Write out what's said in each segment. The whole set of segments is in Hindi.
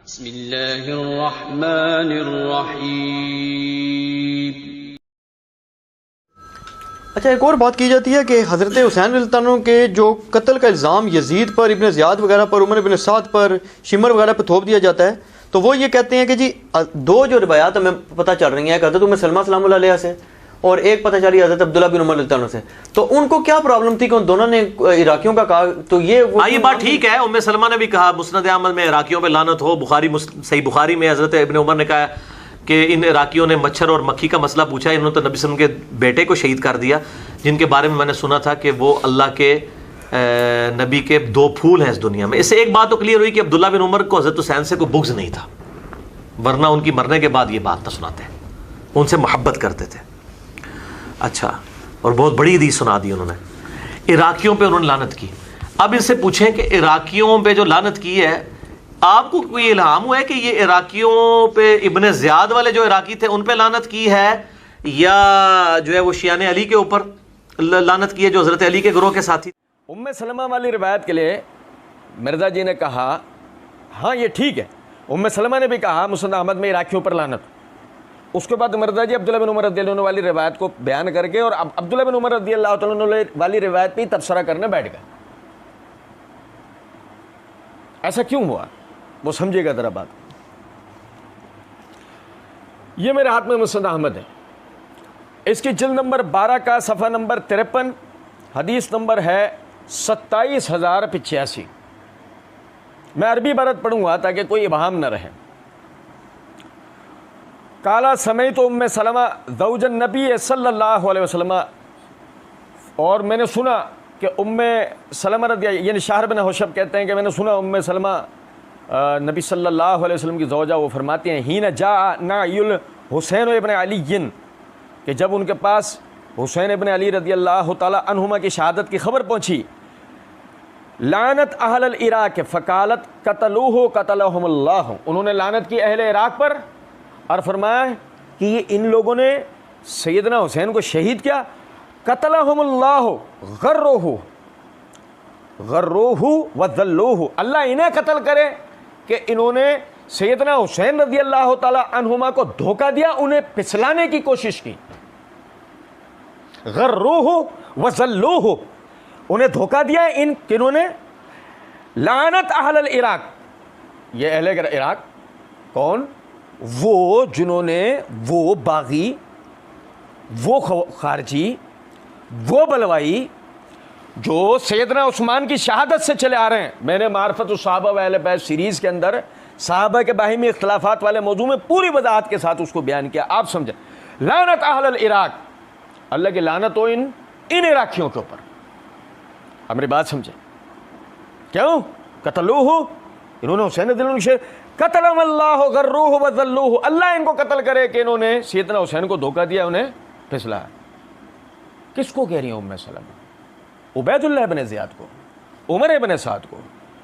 बिस्मिल्लाहिर्रहमानिर्रहीम। अच्छा, एक और बात की जाती है कि हज़रत हुसैन रज़ियल्लाहु अन्हु के जो कत्ल का इल्ज़ाम यजीद पर, इब्न ज़ियाद वगैरह पर, उमर इब्न साद पर, शिमर वगैरह पर थोप दिया जाता है, तो वो ये कहते हैं कि जी दो जो रिवायात हमें पता चल रही हैं, एक हज़रत उम्मे सलमा सलामुल्लाह अलैहा से और एक पता चली हज़रत अब्दुल्ला बिन उमर रज़ियल्लाहु अन्हु से, तो उनको क्या प्रॉब्लम थी कि उन दोनों ने इराकियों का कहा? तो ये बात ठीक है। उम्मे सलमा ने भी कहा मुस्नद अहमद में इराकियों पे लानत हो। सही बुखारी में हज़रत इब्न उमर ने कहा कि इन इराकियों ने मच्छर और मक्खी का मसला पूछा, इन्होंने तो नबी सल्लल्लाहु अलैहि वसल्लम के बेटे को शहीद कर दिया, जिनके बारे में मैंने सुना था कि वो अल्लाह के नबी के दो फूल हैं इस दुनिया में। इससे एक बात तो क्लियर हुई कि अब्दुल्ला बिन उमर को हज़रत हुसैन से कोई बुग़्ज़ नहीं था, वरना उनकी मरने के बाद ये बात ना सुनाते, उनसे मोहब्बत करते थे। अच्छा, और बहुत बड़ी हदीस सुना दी उन्होंने। इराकियों पे उन्होंने लानत की। अब इनसे पूछें कि इराकियों पे जो लानत की है, आपको कोई इल्हाम हुआ है कि ये इराकियों पे इब्न ज़ियाद वाले जो इराकी थे उन पे लानत की है, या जो है वो शियाने अली के ऊपर लानत की है जो हज़रत अली के गुरोह के साथी? उम्मे सलमा वाली रिवायत के लिए मिर्ज़ा जी ने कहा हाँ ये ठीक है। उम्मे सलमा ने भी कहा मुस्नद अहमद में इराकियों पर लानत। उसके बाद मिर्ज़ा जी अब्दुल्ला बिन उमर रज़ियल्लाहु अन्हु वाली रिवायत को बयान करके और अब अब्दुल्ला बिन उमर रज़ियल्लाहु अन्हु वाली रिवायत पे तबसरा करने बैठ गए। ऐसा क्यों हुआ वो समझिएगा ज़रा बात। ये मेरे हाथ में मुस्नद अहमद है, इसकी जिल्द नंबर 12 का सफ़ा नंबर 53, हदीस नंबर है 27,085। मैं अरबी इबारत पढ़ूंगा ताकि कोई इबहाम न रहे। काला समय तो उम्मे सलमा ज़ौजन नबी सल्लल्लाहु अलैहि वसल्लम, और मैंने सुना कि उम्मे सलमा यानी शाहर बिन हुशब कहते हैं कि मैंने सुना उम्मे सलमा नबी सल्लल्लाहु अलैहि वसल्लम की ज़ौजा वो फरमाती हैं हीन जा नायुल हुसैन इब्न अली, कि जब उनके पास हुसैन इब्न अली रज़ियल्लाहु ताला अन्हुमा की शहादत की खबर पहुंची, लानत अहल इराक फ़कालत कतलूहु कतलहुमुल्लाह, उन्होंने लानत की अहले इराक पर और फरमाया कि ये इन लोगों ने सैयदना हुसैन को शहीद किया। कतलहुमुल्लाह गर्रोहु गर्रोहु व ज़ल्लूहु, अल्लाह इन्हें कत्ल करे कि इन्होंने सैयदना हुसैन रज़ियल्लाहु ताला अन्हुमा को धोखा दिया, उन्हें फिसलाने की कोशिश की। गर्रोहु व ज़ल्लूहु, उन्हें धोखा दिया इन किन्होंने। लानत अहल इराक, ये अहले इराक कौन? वो जिन्होंने, वो बागी, वो खारजी, वो बलवाई जो सैयदना उस्मान की शहादत से चले आ रहे हैं। मैंने मार्फत सहाबा व अहले बैत सीरीज़ के अंदर सहाबा के बाहिमी इख्तिलाफात वाले मौजू में पूरी वजाहत के साथ उसको बयान किया, आप समझें। लानत अहल इराक, अल्लाह की लानत हो इन इराकियों के ऊपर। हमारी बात समझे क्यों? कतलूहु, इन्होंने हुसैन कतलहुमुल्लाह गर्रूहु व ज़ल्लूहु, अल्लाह इनको कत्ल करे कि इन्होंने सैयदना हुसैन को धोखा दिया, उन्हें फिसलाया। किसको कह रही है उम्मे सलमा? उबैदुल्लाह इब्न ज़ियाद को, उमर इब्न साद को,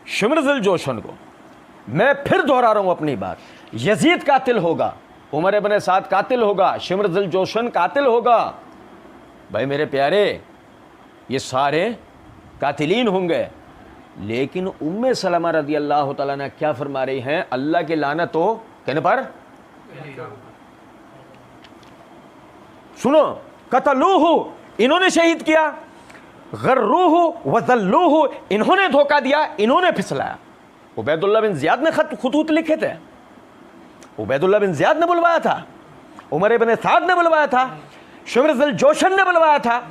शिमर ज़ुल जोशन को। मैं फिर दोहरा रहा हूँ अपनी बात, यजीद कातिल होगा, उमर इब्न साद कातिल होगा, शिमर ज़ुल जोशन कातिल होगा। भाई मेरे प्यारे, ये सारे कातिलीन होंगे, लेकिन उम्मे सलमा रज़ियल्लाहु ताला ने क्या फरमा रही हैं? अल्लाह की लानत हो कहने पर सुनो, कतलूहु, इन्होंने शहीद किया, गर्रूहु व ज़ल्लूहु, इन्होंने धोखा दिया, इन्होंने फिसलाया। उबैदुल्लाह बिन ज़ियाद ने खुतूत लिखे थे, उबैदुल्लाह बिन ज़ियाद ने बुलवाया था, उमर इब्न साद ने बुलवाया था, शिमर ज़ुल जोशन ने बुलवाया था।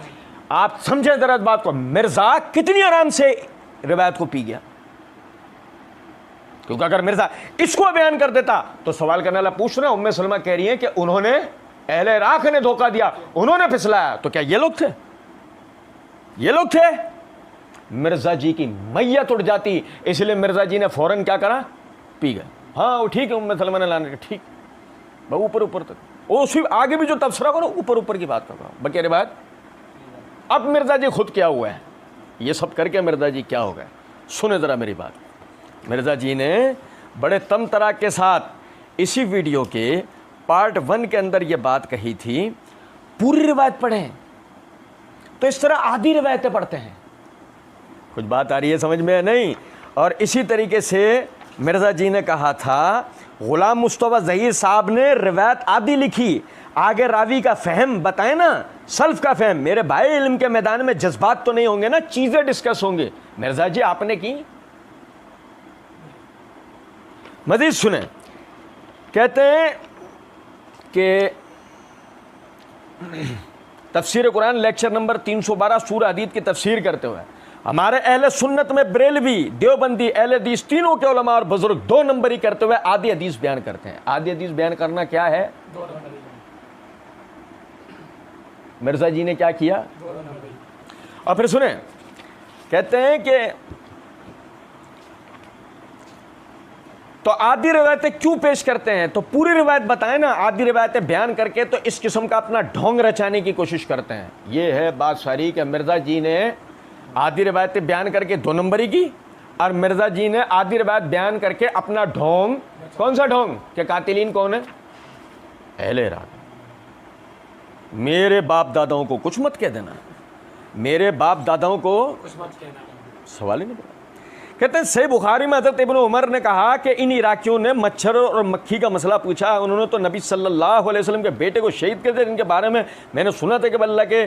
आप समझें जरा बात को, मिर्ज़ा कितनी आराम से रिवायत को पी गया, क्योंकि अगर मिर्ज़ा इसको बयान कर देता तो सवाल करने वाला पूछ रहा, उम्मे सलमा कह रही है कि उन्होंने अहले इराक ने धोखा दिया, उन्होंने फिसलाया, तो क्या ये लोग थे? ये लोग थे? मिर्ज़ा जी की मैयत उड़ जाती, इसलिए मिर्ज़ा जी ने फौरन क्या करा? पी गए। हाँ वो ठीक है, उम्मे सलमा ने लाने ठीक, ऊपर ऊपर तक, वो सिर्फ आगे भी जो तबसरा करो ऊपर ऊपर की बात कर रहा हूँ, बाकी अरे बात। अब मिर्ज़ा जी खुद क्या हुआ है, ये सब करके मिर्ज़ा जी क्या हो गए, सुने ज़रा मेरी बात। मिर्ज़ा जी ने बड़े तम तराक के साथ इसी वीडियो के पार्ट 1 के अंदर ये बात कही थी। पूरी रिवायत पढ़ें तो इस तरह आधी रिवायतें पढ़ते हैं, कुछ बात आ रही है समझ में? नहीं। और इसी तरीके से मिर्ज़ा जी ने कहा था, गुलाम मुस्तफ़ा ज़हीर साहब ने रिवायत आदि लिखी, आगे रावी का फ़हम बताए ना, सल्फ का फ़हम। मेरे भाई, इल्म के मैदान में जज्बात तो नहीं होंगे ना, चीज़ें डिस्कस होंगे। मिर्ज़ा जी आपने की। मज़ीद सुने, कहते हैं कि तफसीर कुरान लेक्चर नंबर 312 सूरह हदीद की तफसीर करते हुए हमारे अहले सुन्नत में बरेलवी, देवबंदी, अहले हदीस तीनों के उलमा और बुजुर्ग 2 नंबरी करते हुए आदि हदीस बयान करते हैं। आदि हदीस बयान करना क्या है? मिर्ज़ा जी ने क्या किया? और फिर सुने, कहते हैं कि तो आदि रिवायतें क्यों पेश करते हैं? तो पूरी रिवायत बताएं ना, आदि रिवायतें बयान करके तो इस किस्म का अपना ढोंग रचाने की कोशिश करते हैं। ये है बात सारी कि मिर्ज़ा जी ने आदि रिवायतें बयान करके 2 नंबरी की, और मिर्ज़ा जी ने आदि रिवायत बयान करके अपना ढोंग, कौन सा ढोंग कि कातिलीन कौन है? अहले इराक। मेरे बाप दादाओं को कुछ मत कह देना, मेरे बाप दादाओं को कुछ मत कहना, सवाल ही नहीं। कहते हैं सही बुखारी में हज़रत इब्न उमर ने कहा कि इन इराकियों ने मच्छर और मक्खी का मसला पूछा। उन्होंने तो नबी सल्लल्लाहु अलैहि वसल्लम के बेटे को शहीद कर दिया, जिनके बारे में मैंने सुना था कि अल्लाह के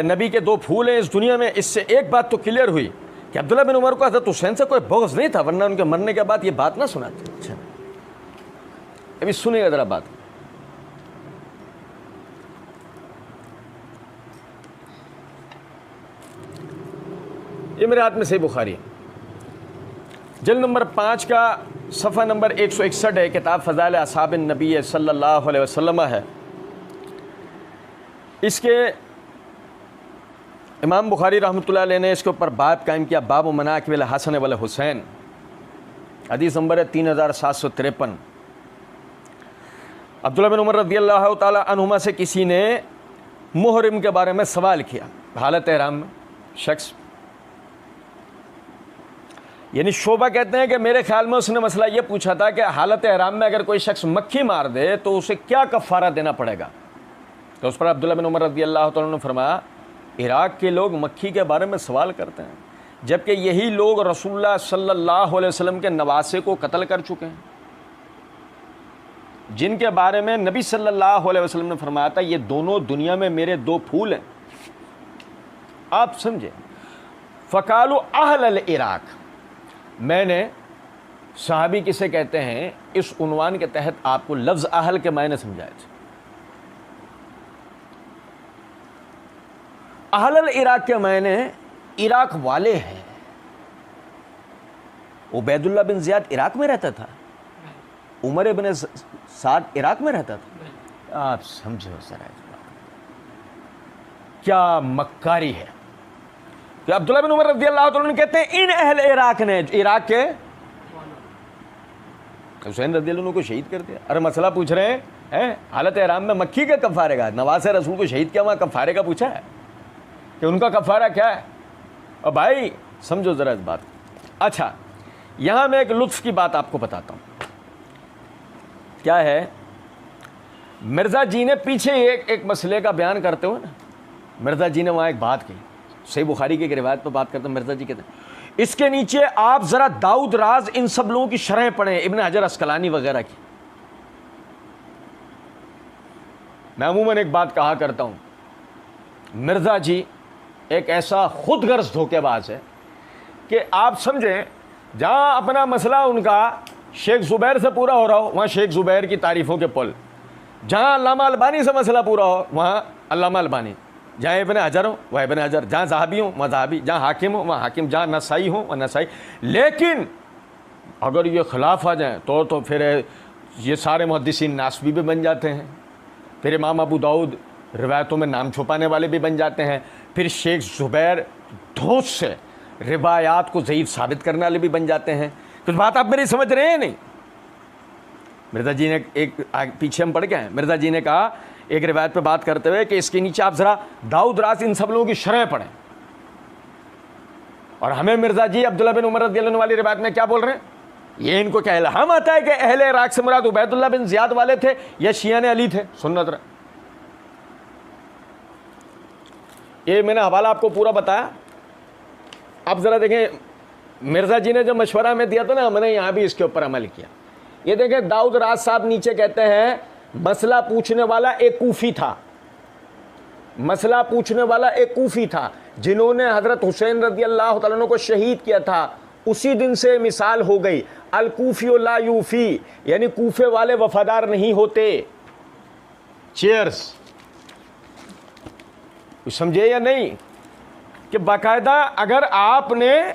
नबी के 2 फूल हैं इस दुनिया में। इससे एक बात तो क्लियर हुई कि अब्दुल्ला बिन उमर को हज़रत हुसैन से कोई बुग़्ज़ नहीं था, वरना उनके मरने के बाद ये बात ना सुनाते। अच्छा, अभी सुनिएगा ज़रा बात। ये मेरे हाथ में सही बुखारी है, जल्द नंबर 5 का सफ़ा नंबर 161 है, किताब फ़ज़ाइल असहाब नबी सल्लल्लाहु अलैहि वसल्लम है। इसके इमाम बुखारी रहमतुल्लाह अलैह ने इसके ऊपर बाब कायम किया, बाब मनाक़िब हसन वल हुसैन। हदीस नंबर है 3753। अब्दुल्लाह बिन उमर रज़ियल्लाहु ताला अन्हुमा से किसी ने मुहर्रम के बारे में सवाल किया, हालत एहराम में शख्स, यानी शोभा कहते हैं कि मेरे ख्याल में उसने मसला ये पूछा था कि हालत एहराम में अगर कोई शख्स मक्खी मार दे तो उसे क्या कफ़ारा देना पड़ेगा। तो उस पर अब्दुल्लाह बिन उमर रज़ियल्लाहु ताला ने फरमाया, इराक़ के लोग मक्खी के बारे में सवाल करते हैं, जबकि यही लोग रसूलुल्लाह सल्लल्लाहु अलैहि वसल्लम के नवासे को कत्ल कर चुके हैं, जिनके बारे में नबी सल्लल्लाहु अलैहि वसल्लम ने फरमाया था ये दोनों दुनिया में मेरे 2 फूल हैं। आप समझे। फ़कालु अहल इराक़, मैंने सहाबी किसे कहते हैं इस उन्वान के तहत आपको लफ्ज़ अहल के मायने समझाए थे। अहल इराक़ के मायने इराक़ वाले हैं। उबैदुल्ला बिन ज़ियाद इराक़ में रहता था, उमर इब्न साद इराक़ में रहता था। आप समझो जरा क्या मक्कारी है। तो अब्दुल्ला बिन उमर रज़ियल्लाहु ताला अन्हु कहते हैं इन अहल इराक़ ने, इराक़ के हुसैन रज़ियल्लाहु को शहीद कर दिया। अरे मसला पूछ रहे हैं हालत एहराम में मक्खी के कफ़ारे का, नवासे रसूल को शहीद किया, वहाँ कफ़ारे का पूछा है कि उनका कफ़ारा क्या है। और भाई समझो ज़रा इस बात। अच्छा, यहाँ मैं एक लुत्फ़ की बात आपको बताता हूँ। क्या है, मिर्ज़ा जी ने पीछे एक मसले का बयान करते हुए ना, मिर्ज़ा जी ने वहाँ एक बात की, सही बुखारी की एक रिवायत पर बात करते हैं। मिर्ज़ा जी कहते हैं इसके नीचे आप ज़रा दाऊद राज इन सब लोगों की शरह पढ़ें, इब्न हजर अस्कलानी वगैरह की। मैं अमूमन एक बात कहा करता हूँ, मिर्ज़ा जी एक ऐसा खुदगर्ज धोखेबाज है कि आप समझें जहाँ अपना मसला उनका शेख ज़ुबैर से पूरा हो रहा हो वहाँ शेख ज़ुबैर की तारीफ़ों के पुल, जहाँ अल्लामा अलबानी से मसला पूरा हो वहाँ अल्लामा अलबानी, जहाँ इब्न हजर हो वह इब्न हजर, जहाँ ज़हाबी हो वहाँ ज़हाबी, जहाँ हाकिम हो वहाँ हाकिम, जहाँ नसाई हो वहाँ नसाई। लेकिन अगर ये खिलाफ आ जाएँ तो फिर ये सारे मुहद्दिसीन नासबी भी बन जाते हैं, फिर इमाम अबू दाऊद रिवायतों में नाम छुपाने वाले भी बन जाते हैं, फिर शेख ज़ुबैर धोस से रिवायात को ज़ईफ़ साबित करने वाले भी बन जाते हैं। कुछ बात आप मेरी समझ रहे हैं नहीं। मिर्ज़ा जी ने एक पीछे हम पढ़ के हैं, मिर्ज़ा जी ने कहा एक रिवायत पे बात करते हुए कि इसके नीचे आप ज़रा दाऊद राज इन सब लोगों की शरह पढ़ें। और हमें मिर्ज़ा जी अब्दुल्ला बिन उमर रज़ियल्लाहु अन्हु वाली रिवायत में क्या बोल रहे हैं, ये इनको क्या इल्हाम आता है कि अहले इराक़ से मुराद उबैदुल्ला बिन ज़ियाद वाले थे या शियाने अली थे। सुन्नत रहा, ये मैंने हवाला आपको पूरा बताया। अब ज़रा देखें मिर्ज़ा जी ने जो मशवरा में दिया था ना, हमने यहाँ भी इसके ऊपर अमल किया। ये देखें, दाऊद राज साहब नीचे कहते हैं मसला पूछने वाला एक कूफी था, मसला पूछने वाला एक कूफी था जिन्होंने हजरत हुसैन रज़ी अल्लाह तआला अन्हु को शहीद किया था। उसी दिन से मिसाल हो गई, अल कूफी ला यूफी, यानी कूफे वाले वफादार नहीं होते। चीयर्स। समझे या नहीं कि बाकायदा अगर आपने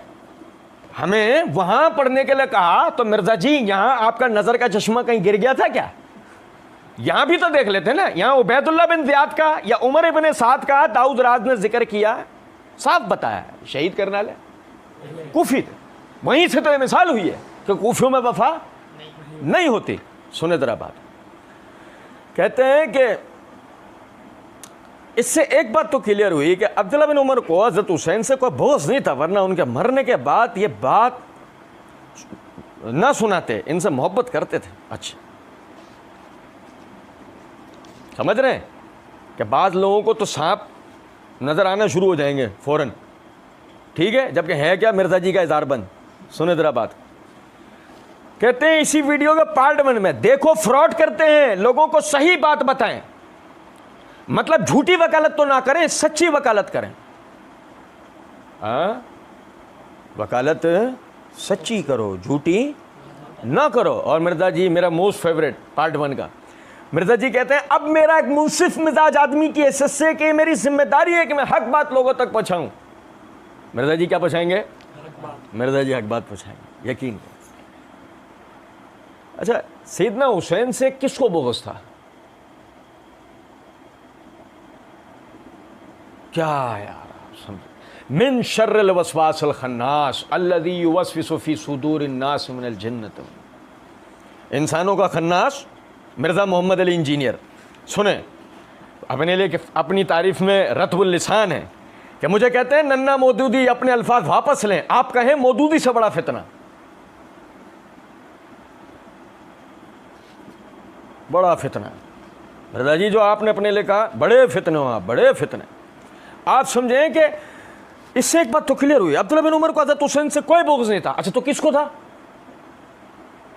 हमें वहां पढ़ने के लिए कहा तो मिर्जा जी यहां आपका नजर का चश्मा कहीं गिर गया था क्या? यहां भी तो देख लेते ना, यहां उबैदुल्लाह बिन ज़ियाद का या उमर इब्न साद का दाऊद राज ने जिक्र किया, साफ बताया शहीद करने वाले कूफी थे। वहीं से तो ये मिसाल हुई है कि कूफियों में वफा नहीं होती। सुने जरा बात, कहते हैं कि इससे एक बात तो क्लियर हुई कि अब्दुल्ला बिन उमर को हज़रत हुसैन से कोई बोझ नहीं था, वरना उनके मरने के बाद ये बात ना सुनाते, इनसे मोहब्बत करते थे। अच्छा, समझ रहे हैं कि बाज़ लोगों को तो सांप नज़र आना शुरू हो जाएंगे फ़ौरन, ठीक है, जबकि है क्या मिर्ज़ा जी का इज़हार बंद। सुने जरा बात, कहते हैं इसी वीडियो के पार्ट 1 में देखो फ्रॉड करते हैं, लोगों को सही बात बताएं, मतलब झूठी वकालत तो ना करें, सच्ची वकालत करें। वकालत सच्ची करो, झूठी ना करो। और मिर्ज़ा जी मेरा मोस्ट फेवरेट पार्ट 1 का, मिर्ज़ा जी कहते हैं अब मेरा एक मुंसिफ मिजाज आदमी की हैसियत से कि मेरी जिम्मेदारी है कि मैं हक बात लोगों तक पहुंचाऊं। मिर्ज़ा जी क्या पहुंचाएंगे? मिर्ज़ा जी हक बात पहुंचाएंगे, यकीन करो। अच्छा, सैयदना हुसैन से किसको बोगस था? क्या यार समझ, मिन शर्रिल वसवासिल खन्नास अल्लज़ी युवस्विसु फी सुदूरिन नास मिनल जिन्नत। इंसानों का खन्नास मिर्ज़ा मोहम्मद अली इंजीनियर। सुने, अपने लिए अपनी तारीफ में रत्बुल लिसान है कि मुझे कहते हैं नन्ना मौदूदी अपने अल्फाज वापस लें, आप कहें मौदूदी से बड़ा फितना, बड़ा फितना। मिर्ज़ा जी जो आपने अपने लिए कहा बड़े फितने हो आप, बड़े फितने। आप समझें कि इससे एक बात तो क्लियर हुई, अब्दुल्ला बिन उमर को हज़रत हुसैन से कोई बोझ नहीं था। अच्छा, तो किसको था?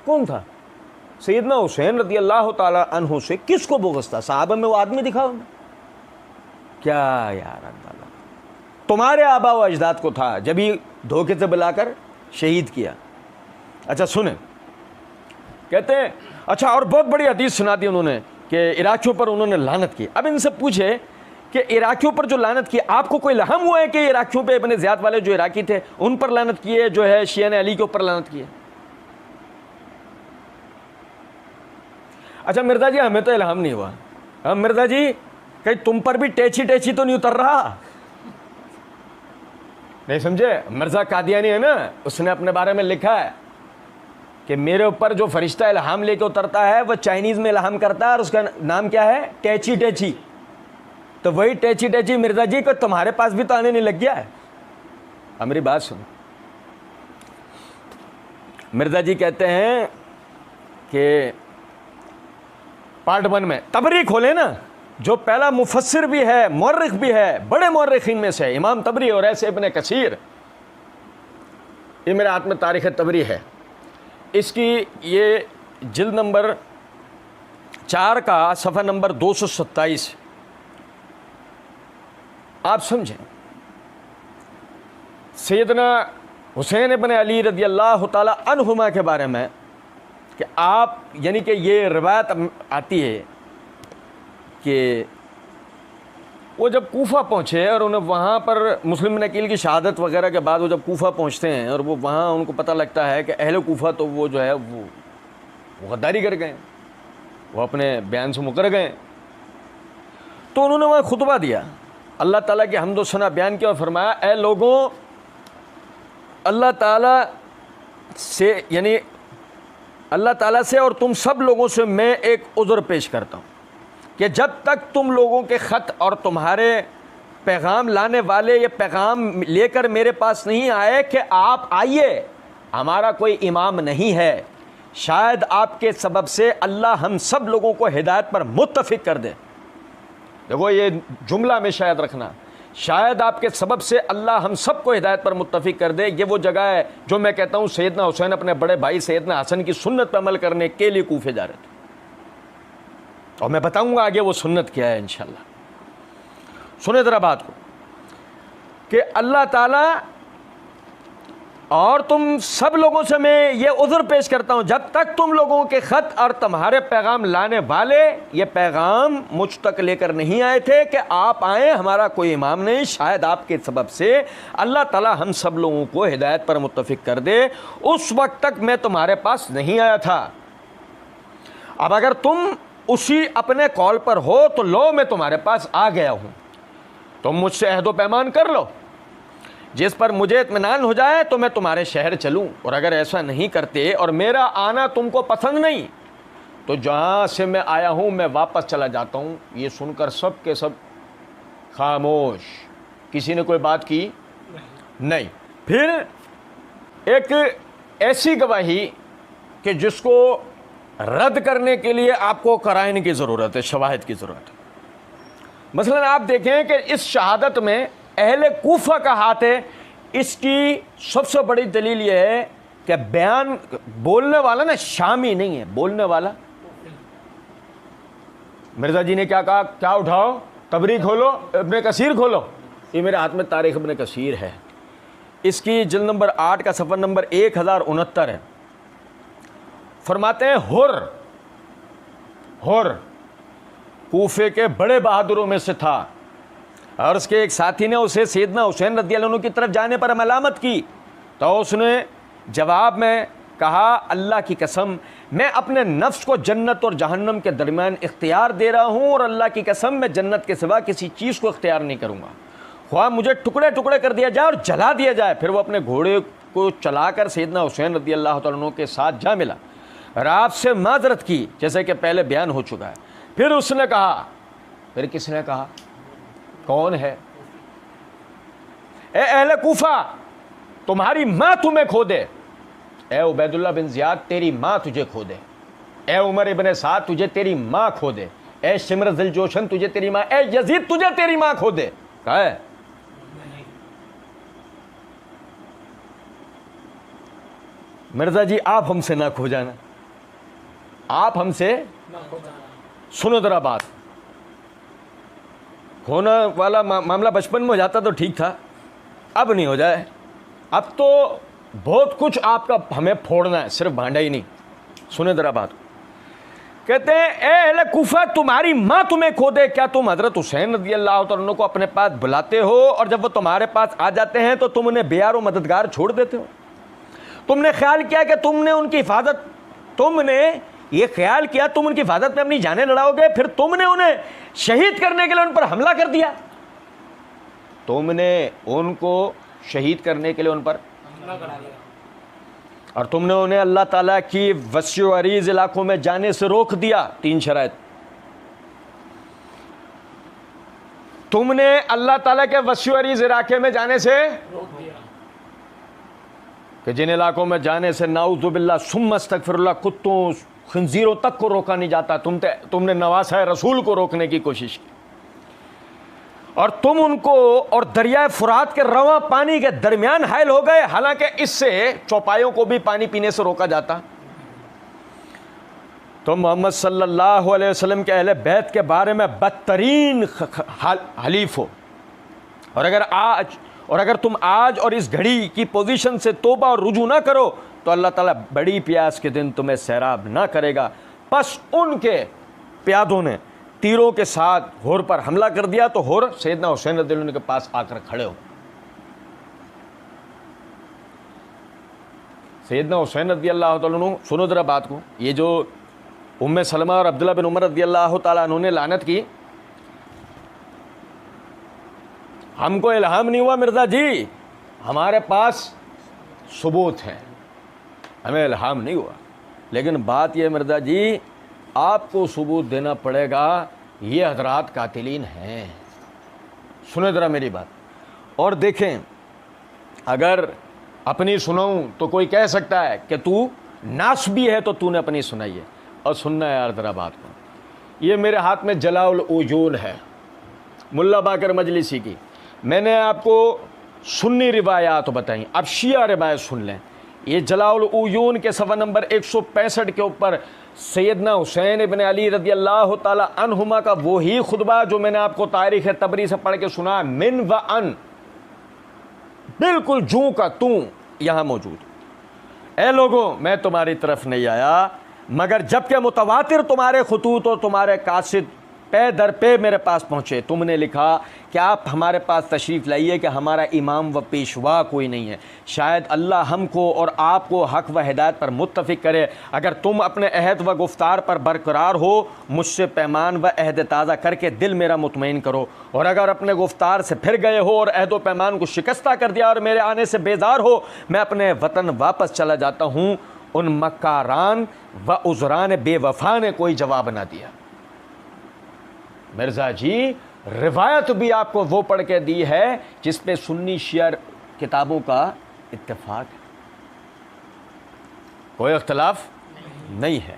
कौन था? सैयदना हुसैन रज़ी अल्लाह ताला अन्हु से किसको बोझ था? साहबा में वो आदमी दिखाओ। क्या यार अल्लाह, तुम्हारे आबा व अजदाद को था, जब ही धोखे से बुलाकर शहीद किया। अच्छा सुने, कहते हैं अच्छा, और बहुत बड़ी हदीस सुना दी उन्होंने कि इराकियों पर उन्होंने लानत की। अब इनसे पूछे कि इराकियों पर जो लानत की, आपको कोई लहम हुआ है कि इराकियों पे इब्न ज़ियाद वाले जो इराकी थे उन पर लानत की है, जो है शिया ने अली के ऊपर लानत की है? अच्छा मिर्ज़ा जी हमें तो इल्हाम नहीं हुआ। हम मिर्ज़ा जी कहीं तुम पर भी टेची टेची तो नहीं उतर रहा? नहीं समझे? मिर्ज़ा कादियानी है ना, उसने अपने बारे में लिखा है कि मेरे ऊपर जो फरिश्ता इल्हाम लेके उतरता है वह चाइनीज़ में इल्हाम करता है और उसका नाम क्या है? टेची टेची। तो वही टेची टेची मिर्ज़ा जी को तुम्हारे पास भी तो आने नहीं लग गया है? अब मेरी बात सुनो, मिर्ज़ा जी कहते हैं कि पार्ट 1 में तबरी खोले ना, जो पहला मुफस्सिर भी है, मुअर्रिख भी है, बड़े मुअर्रिखीन में से इमाम तबरी और ऐसे इब्न कसीर। ये मेरे हाथ में तारीख़ तबरी है, इसकी ये जिल्द नंबर 4 का सफ़ा नंबर 227। आप समझें सैयदना हुसैन इब्न अली रज़ी अल्लाह ताला अन्हुमा के बारे में कि आप, यानी कि ये रिवायत आती है कि वो जब कूफा पहुँचे और उन्हें वहाँ पर मुस्लिम नकील की शहादत वगैरह के बाद वो जब कूफा पहुँचते हैं और वो वहाँ उनको पता लगता है कि अहले कूफा तो वो जो है वो गद्दारी कर गए, वो अपने बयान से मुकर गए, तो उन्होंने वहाँ खुतबा दिया, अल्लाह ताला की हम्द व सना बयान किया और फरमाया ए लोगों, अल्लाह ताला से, यानी अल्लाह ताला से और तुम सब लोगों से मैं एक उज़्र पेश करता हूँ कि जब तक तुम लोगों के ख़त और तुम्हारे पैगाम लाने वाले ये पैगाम लेकर मेरे पास नहीं आए कि आप आइए, हमारा कोई इमाम नहीं है, शायद आपके सबब से अल्लाह हम सब लोगों को हिदायत पर मुत्तफ़िक कर दे। देखो ये जुमला में शायद रखना, शायद आपके सबब से अल्लाह हम सबको हिदायत पर मुत्तफिक कर दे। ये वो जगह है जो मैं कहता हूँ सैयदना हुसैन अपने बड़े भाई सैयदना हसन की सुन्नत पर अमल करने के लिए कूफे जा रहे थे, और मैं बताऊंगा आगे वो सुन्नत क्या है इंशाल्लाह। सुने जरा बात को कि अल्लाह ताला और तुम सब लोगों से मैं ये उज़्र पेश करता हूँ, जब तक तुम लोगों के ख़त और तुम्हारे पैगाम लाने वाले ये पैगाम मुझ तक लेकर नहीं आए थे कि आप आए, हमारा कोई इमाम नहीं, शायद आपके सबब से अल्लाह ताला हम सब लोगों को हिदायत पर मुत्तफिक कर दे, उस वक्त तक मैं तुम्हारे पास नहीं आया था। अब अगर तुम उसी अपने कॉल पर हो तो लो मैं तुम्हारे पास आ गया हूँ, तुम मुझसे अहदो पैमान कर लो, जिस पर मुझे इत्मीनान हो जाए तो मैं तुम्हारे शहर चलूं, और अगर ऐसा नहीं करते और मेरा आना तुमको पसंद नहीं तो जहाँ से मैं आया हूँ मैं वापस चला जाता हूँ। ये सुनकर सब के सब खामोश, किसी ने कोई बात की नहीं। फिर एक ऐसी गवाही कि जिसको रद्द करने के लिए आपको कराइन की ज़रूरत है, शवाहिद की ज़रूरत है। मसलन आप देखें कि इस शहादत में अहले कूफा का हाथ है। इसकी सबसे बड़ी दलील यह है कि बयान बोलने वाला ना शामी नहीं है, बोलने वाला मिर्जा जी ने क्या कहा, क्या उठाओ, तबरी खोलो, इब्ने कसीर खोलो। ये मेरे हाथ में तारीख इब्ने कसीर है, इसकी जिल्द नंबर 8 का सफ़र नंबर 1069 है। फरमाते हैं हुर कूफे के बड़े बहादुरों में से था, और उसके एक साथी ने उसे सैयदना हुसैन रज़ियल्लाहु अन्हु की तरफ जाने पर मलामत की, तो उसने जवाब में कहा, अल्लाह की कसम मैं अपने नफ्स को जन्नत और जहन्नम के दरमियान इख्तियार दे रहा हूँ, और अल्लाह की कसम मैं जन्नत के सिवा किसी चीज़ को इख्तियार नहीं करूँगा, ख्वाह मुझे टुकड़े टुकड़े कर दिया जाए और जला दिया जाए। फिर वो अपने घोड़े को चलाकर सैयदना हुसैन रज़ियल्लाहु अन्हु के साथ जा मिला और आपसे माजरत की, जैसे कि पहले बयान हो चुका है। फिर उसने कहा, फिर किसने कहा, कौन है, ए अहले कूफा तुम्हारी माँ तुम्हें खो दे, ए उबैदुल्लाह बिन ज़ियाद तेरी माँ तुझे खो दे, ए उमर इब्ने साद तुझे तेरी माँ खो दे, ए शिमर ज़िलजोशन तुझे तेरी माँ, ए यजीद तुझे तेरी माँ खो दे। कहा है मिर्जा जी आप हमसे ना खो जाना, आप हमसे सुनो जरा बात। खोना वाला मामला बचपन में हो जाता तो ठीक था, अब नहीं हो जाए, अब तो बहुत कुछ आपका हमें फोड़ना है, सिर्फ भांडा ही नहीं। सुने जरा बात, कहते हैं ए अहले कूफा तुम्हारी माँ तुम्हें खो दे, क्या तुम हजरत हुसैन रज़ियल्लाहु अन्हु को अपने पास बुलाते हो और जब वो तुम्हारे पास आ जाते हैं तो तुम उन्हें बेयार और मददगार छोड़ देते हो? तुमने ख्याल किया कि तुमने उनकी हिफाजत, तुमने ये ख्याल किया तुम उनकी हिफाजत में अपनी जानें लड़ाओगे, फिर तुमने उन्हें शहीद करने के लिए उन पर हमला कर दिया, तुमने उनको शहीद करने के लिए उन पर हमला करा दिया, और तुमने उन्हें अल्लाह ताला की वसी व अरीज इलाकों में जाने से रोक दिया। 3 शराइत, तुमने अल्लाह ताला के वसी व अरीज इलाके में जाने से रोक दिया कि जिन इलाकों में जाने से नाउज़ु बिल्लाह सुम्मा अस्तगफिरुल्लाह कुत्तों खंजीरों तक को रोका नहीं जाता, तुमने नवासा रसूल को रोकने की कोशिश की, और तुम उनको और दरिया फुरात के रवा पानी के दरमियान हायल हो गए, हालांकि इससे चौपायों को भी पानी पीने से रोका जाता। तुम मोहम्मद सल्लल्लाहु अलैहि वसल्लम के अहले बैत के बारे में बदतरीन हलीफ हो, और अगर तुम आज और इस घड़ी की पोजीशन से तौबा और रुजू ना करो तो अल्लाह ताला बड़ी प्यास के दिन तुम्हें सैराब ना करेगा। बस उनके प्यादों ने तीरों के साथ हुर पर हमला कर दिया तो हुर सैयदना हुसैन रज़ियल्लाहु अन्हु के पास आकर खड़े हो। सैयदना हुसैन रज़ियल्लाहु अन्हु, सुनो जरा बात को, ये जो उम्मे सलमा और अब्दुल्लाह बिन उमर रज़ियल्लाहु ताला अन्हु ने लानत की, हमको इल्हाम नहीं हुआ मिर्ज़ा जी, हमारे पास सबूत है, हमें इल्हाम नहीं हुआ, लेकिन बात यह मिर्ज़ा जी आपको सबूत देना पड़ेगा, ये हजरात कातिलीन हैं। सुने ज़रा मेरी बात और देखें, अगर अपनी सुनाऊं तो कोई कह सकता है कि तू नास भी है तो तूने अपनी सुनाई है, और सुनना है यार ज़रा बात को। ये मेरे हाथ में जलाउल उजून है मुल्ला बाकर मजलिसी की, मैंने आपको सुन्नी रिवायात बताई, अब शिया रिवायत सुन लें। ये जलाउल उयून के सफ़ा नंबर 165 के ऊपर सैयदना हुसैन इब्न अली रज़ी अल्लाह ताला अन्हुमा का वही खुतबा जो मैंने आपको तारीख़ तबरी से पढ़ के सुना, मिन व अन, बिल्कुल जू का तू यहाँ मौजूद। ए लोगों, मैं तुम्हारी तरफ नहीं आया मगर जबकि मुतवातिर तुम्हारे खुतूत और तुम्हारे कासिद पे दर पे मेरे पास पहुँचे, तुमने लिखा कि आप हमारे पास तशरीफ़ लाइए कि हमारा इमाम व पेशवा कोई नहीं है। शायद अल्लाह हमको और आपको हक़ व हिदायत पर मुत्तफ़िक करे। अगर तुम अपने अहद व गुफ्तार पर बरकरार हो, मुझसे पैमान व अहद ताज़ा करके दिल मेरा मुतमईन करो, और अगर अपने गुफ्तार से फिर गए हो और अहद व पैमान को शिकस्ता कर दिया और मेरे आने से बेजार हो, मैं अपने वतन वापस चला जाता हूँ। उन मक्कारान व उज़रान बेवफा ने कोई जवाब ना दिया। मिर्ज़ा जी, रिवायत भी आपको वो पढ़ के दी है जिस पे सुन्नी शिया किताबों का इत्तेफाक है, कोई इख्तलाफ नहीं है।